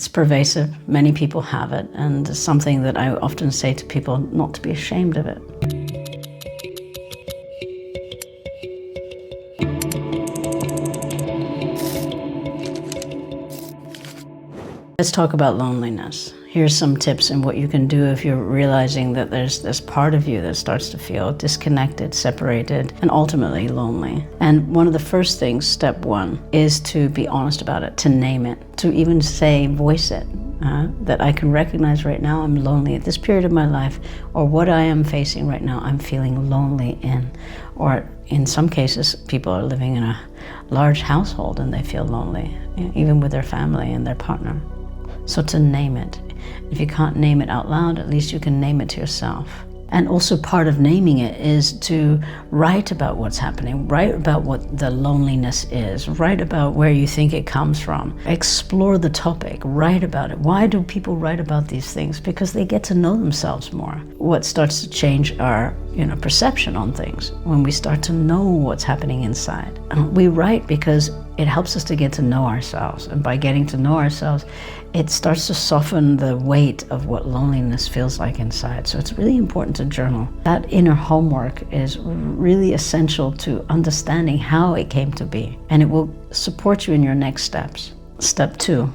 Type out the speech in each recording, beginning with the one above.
It's pervasive. Many people have it, and it's something that I often say to people not to be ashamed of it. Let's talk about loneliness. Here's some tips on what you can do if you're realizing that there's this part of you that starts to feel disconnected, separated, and ultimately lonely. And one of the first things, step one, is to be honest about it, to name it, to even say, voice it, that I can recognize right now I'm lonely at this period of my life, or what I am facing right now I'm feeling lonely in. Or in some cases, people are living in a large household and they feel lonely, even with their family and their partner. So to name it. If you can't name it out loud, at least you can name it to yourself. And also part of naming it is to write about what's happening, write about what the loneliness is, write about where you think it comes from, explore the topic, write about it. Why do people write about these things? Because they get to know themselves more. What starts to change our perception on things when we start to know what's happening inside. We write because it helps us to get to know ourselves, and by getting to know ourselves, it starts to soften the weight of what loneliness feels like inside. So it's really important to journal. That inner homework is really essential to understanding how it came to be, and it will support you in your next steps. Step two,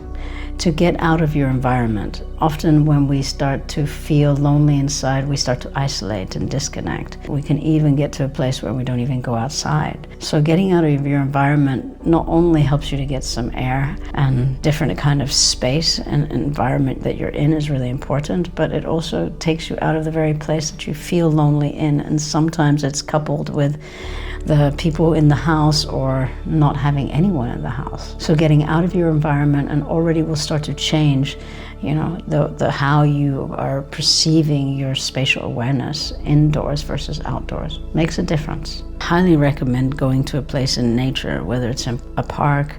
to get out of your environment. Often when we start to feel lonely inside, we start to isolate and disconnect. We can even get to a place where we don't even go outside. So getting out of your environment not only helps you to get some air and different kind of space and environment that you're in is really important, but it also takes you out of the very place that you feel lonely in. And sometimes it's coupled with the people in the house or not having anyone in the house. So getting out of your environment and already will start to change the how you are perceiving your spatial awareness indoors versus outdoors. Makes a difference. Highly recommend going to a place in nature, whether it's in a park,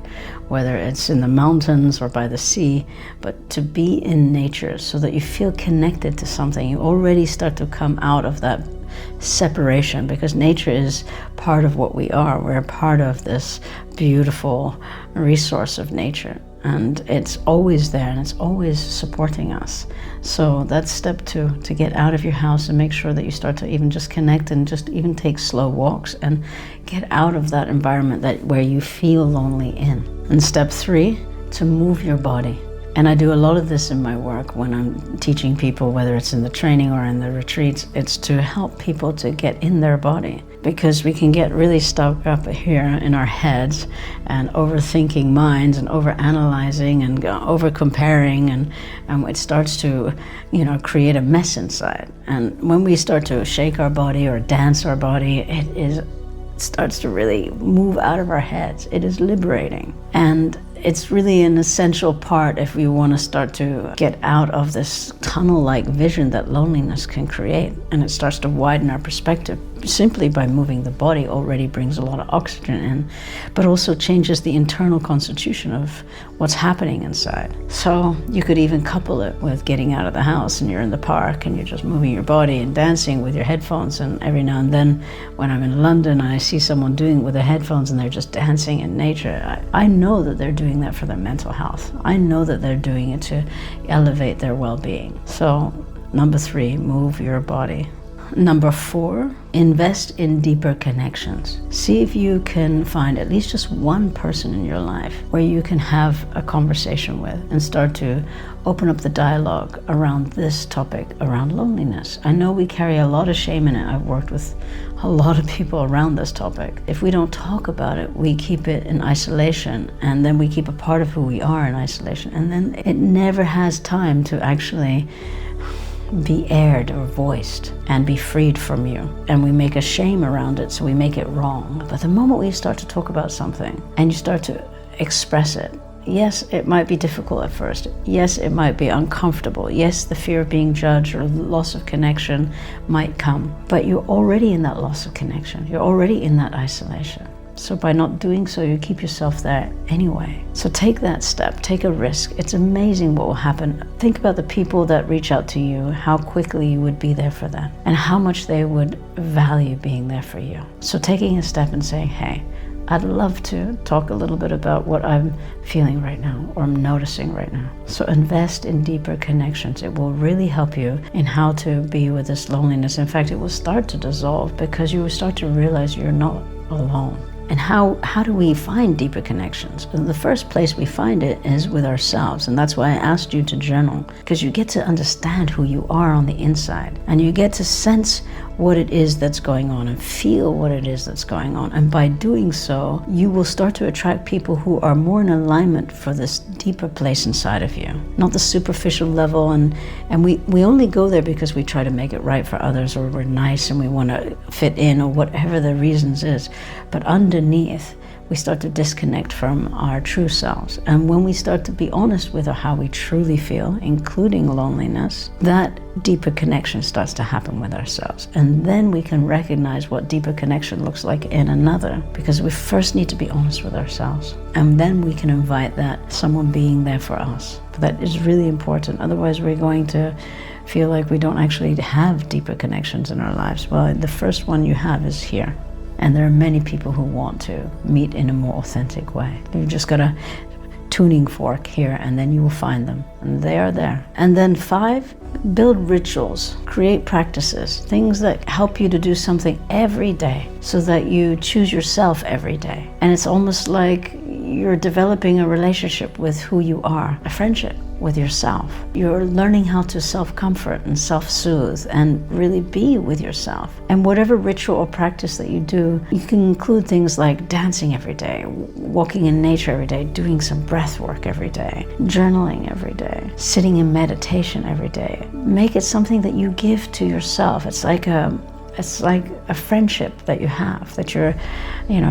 whether it's in the mountains or by the sea, but to be in nature so that you feel connected to something. You already start to come out of that separation, because nature is part of what we are. We're part of this beautiful resource of nature, and it's always there and it's always supporting us. So that's step two, to get out of your house and make sure that you start to even just connect and just even take slow walks and get out of that environment where you feel lonely in. And step three, to move your body. And I do a lot of this in my work when I'm teaching people, whether it's in the training or in the retreats. It's to help people to get in their body, because we can get really stuck up here in our heads and overthinking minds and overanalyzing and over-comparing, and it starts to create a mess inside. And when we start to shake our body or dance our body, it starts to really move out of our heads. It is liberating. And it's really an essential part if we want to start to get out of this tunnel-like vision that loneliness can create. And it starts to widen our perspective. Simply by moving the body already brings a lot of oxygen in, but also changes the internal constitution of what's happening inside. So you could even couple it with getting out of the house and you're in the park and you're just moving your body and dancing with your headphones. And every now and then when I'm in London and I see someone doing it with their headphones and they're just dancing in nature, I know that they're doing that for their mental health. I know that they're doing it to elevate their well-being. So number three, move your body. Number four, invest in deeper connections. See if you can find at least just one person in your life where you can have a conversation with and start to open up the dialogue around this topic, around loneliness. I know we carry a lot of shame in it. I've worked with a lot of people around this topic. If we don't talk about it, we keep it in isolation, and then we keep a part of who we are in isolation, and then it never has time to actually be aired or voiced and be freed from you. And we make a shame around it, so we make it wrong. But the moment we start to talk about something and you start to express it, yes, it might be difficult at first. Yes, it might be uncomfortable. Yes, the fear of being judged or loss of connection might come. But you're already in that loss of connection. You're already in that isolation. So by not doing so, you keep yourself there anyway. So take that step, take a risk. It's amazing what will happen. Think about the people that reach out to you, how quickly you would be there for them, and how much they would value being there for you. So taking a step and saying, hey, I'd love to talk a little bit about what I'm feeling right now or I'm noticing right now. So invest in deeper connections. It will really help you in how to be with this loneliness. In fact, it will start to dissolve because you will start to realize you're not alone. And how do we find deeper connections? The first place we find it is with ourselves. And that's why I asked you to journal, because you get to understand who you are on the inside. And you get to sense what it is that's going on and feel what it is that's going on. And by doing so, you will start to attract people who are more in alignment for this deeper place inside of you. Not the superficial level. And we only go there because we try to make it right for others, or we're nice and we want to fit in, or whatever the reasons is. But underneath, we start to disconnect from our true selves. And when we start to be honest with how we truly feel, including loneliness, that deeper connection starts to happen with ourselves. And then we can recognize what deeper connection looks like in another, because we first need to be honest with ourselves. And then we can invite that someone being there for us. But that is really important. Otherwise, we're going to feel like we don't actually have deeper connections in our lives. Well, the first one you have is here. And there are many people who want to meet in a more authentic way. You've just got a tuning fork here, and then you will find them, and they are there. And then 5, build rituals, create practices, things that help you to do something every day so that you choose yourself every day. And it's almost like you're developing a relationship with who you are, a friendship with yourself. You're learning how to self-comfort and self-soothe and really be with yourself. And whatever ritual or practice that you do, you can include things like dancing every day, walking in nature every day, doing some breath work every day, journaling every day, sitting in meditation every day. Make it something that you give to yourself. It's like a friendship that you have, that you're,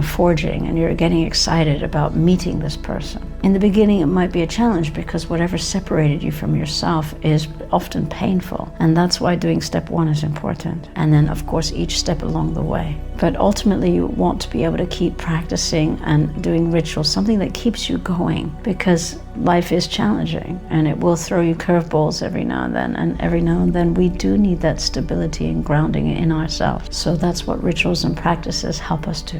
forging, and you're getting excited about meeting this person. In the beginning, it might be a challenge because whatever separated you from yourself is often painful. And that's why doing step 1 is important. And then, of course, each step along the way. But ultimately, you want to be able to keep practicing and doing rituals, something that keeps you going, because life is challenging and it will throw you curveballs every now and then. And every now and then, we do need that stability and grounding in ourselves. So that's what rituals and practices help us to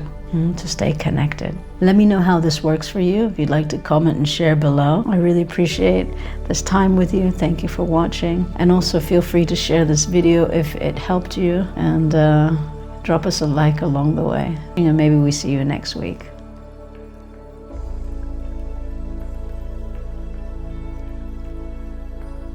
stay connected. Let me know how this works for you. If you'd like to comment and share below, I really appreciate this time with you. Thank you for watching. And also feel free to share this video if it helped you, and drop us a like along the way. Maybe we see you next week.